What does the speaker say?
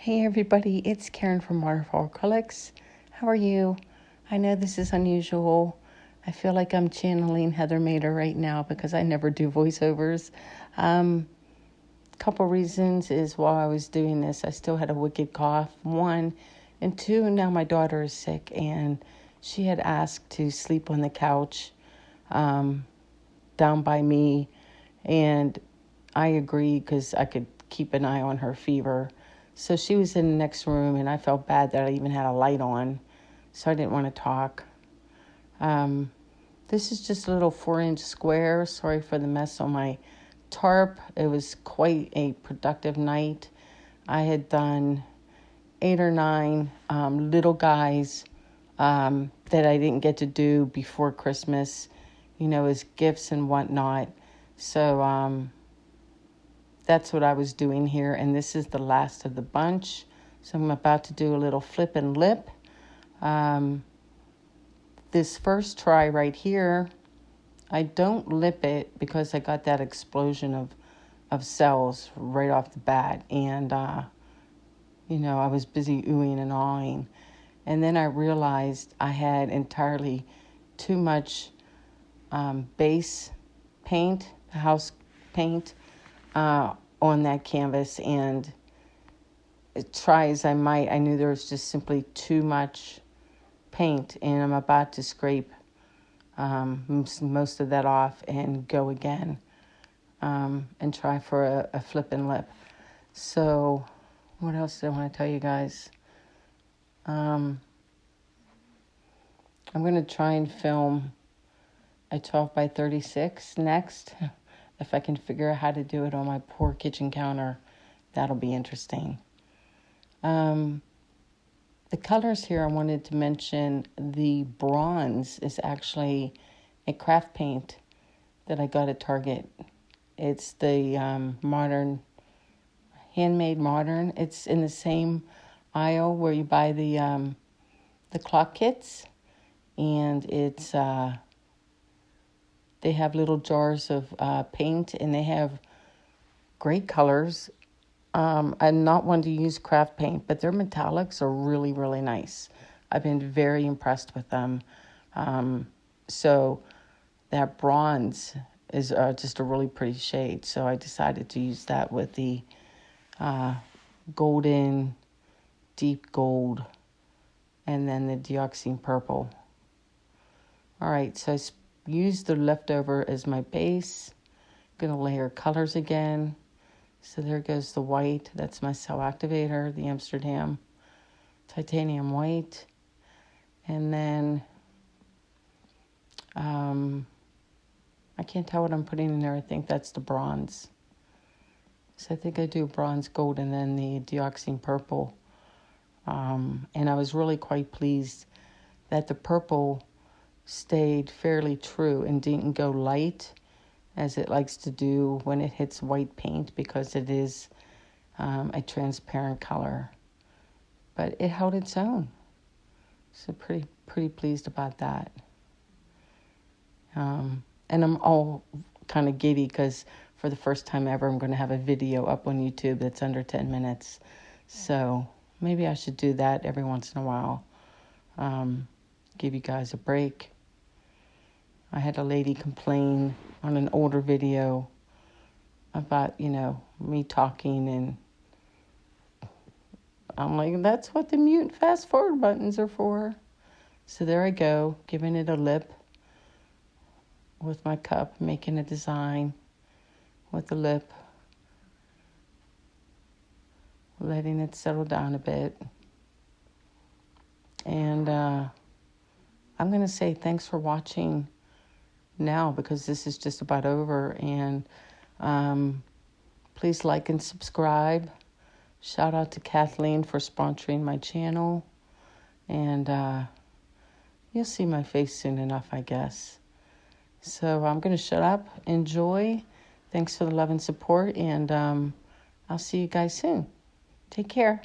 Hey everybody, it's Karen from Waterfall Acrylics. How are you? I know this is unusual. I feel like I'm channeling Heather Mader right now because I never do voiceovers. Couple reasons is while I was doing this, I still had a wicked cough, one. And two, now my daughter is sick and she had asked to sleep on the couch down by me. And I agreed because I could keep an eye on her fever. So she was in the next room, and I felt bad that I even had a light on, so I didn't want to talk. This is just a little 4-inch square. Sorry for the mess on my tarp. It was quite a productive night. I had done 8 or 9 little guys that I didn't get to do before Christmas, as gifts and whatnot. So that's what I was doing here, and this is the last of the bunch. So I'm about to do a little flip and lip. This first try right here, I don't lip it because I got that explosion of cells right off the bat. And, I was busy oohing and awing. And then I realized I had entirely too much base paint, house paint, on that canvas, and try as I might, I knew there was just simply too much paint, and I'm about to scrape most of that off and go again and try for a flip and lip. So what else do I want to tell you guys? I'm going to try and film a 12 by 36 next. If I can figure out how to do it on my poor kitchen counter, that'll be interesting. The colors here, I wanted to mention the bronze is actually a craft paint that I got at Target. It's the handmade modern. It's in the same aisle where you buy the clock kits, and it's they have little jars of paint, and they have great colors. I'm not one to use craft paint, but their metallics are really, really nice. I've been very impressed with them. So that bronze is just a really pretty shade. So I decided to use that with the golden, deep gold, and then the dioxine purple. All right, so I used the leftover as my base. I'm going to layer colors again. So there goes the white. That's my cell activator, the Amsterdam titanium white. And then I can't tell what I'm putting in there. I think that's the bronze. So I think I do bronze gold and then the dioxine purple. And I was really quite pleased that the purple stayed fairly true and didn't go light as it likes to do when it hits white paint, because it is a transparent color. But it held its own. So pretty pleased about that. And I'm all kind of giddy because for the first time ever, I'm going to have a video up on YouTube that's under 10 minutes. So maybe I should do that every once in a while. Give you guys a break. I had a lady complain on an older video about, me talking, and I'm like, that's what the mute and fast forward buttons are for. So there I go, giving it a lip with my cup, making a design with the lip, letting it settle down a bit. And I'm going to say thanks for watching now, because this is just about over, and please like and subscribe. Shout out to Kathleen for sponsoring my channel, and you'll see my face soon enough, I guess. So I'm going to shut up. Enjoy. Thanks for the love and support, and I'll see you guys soon. Take care.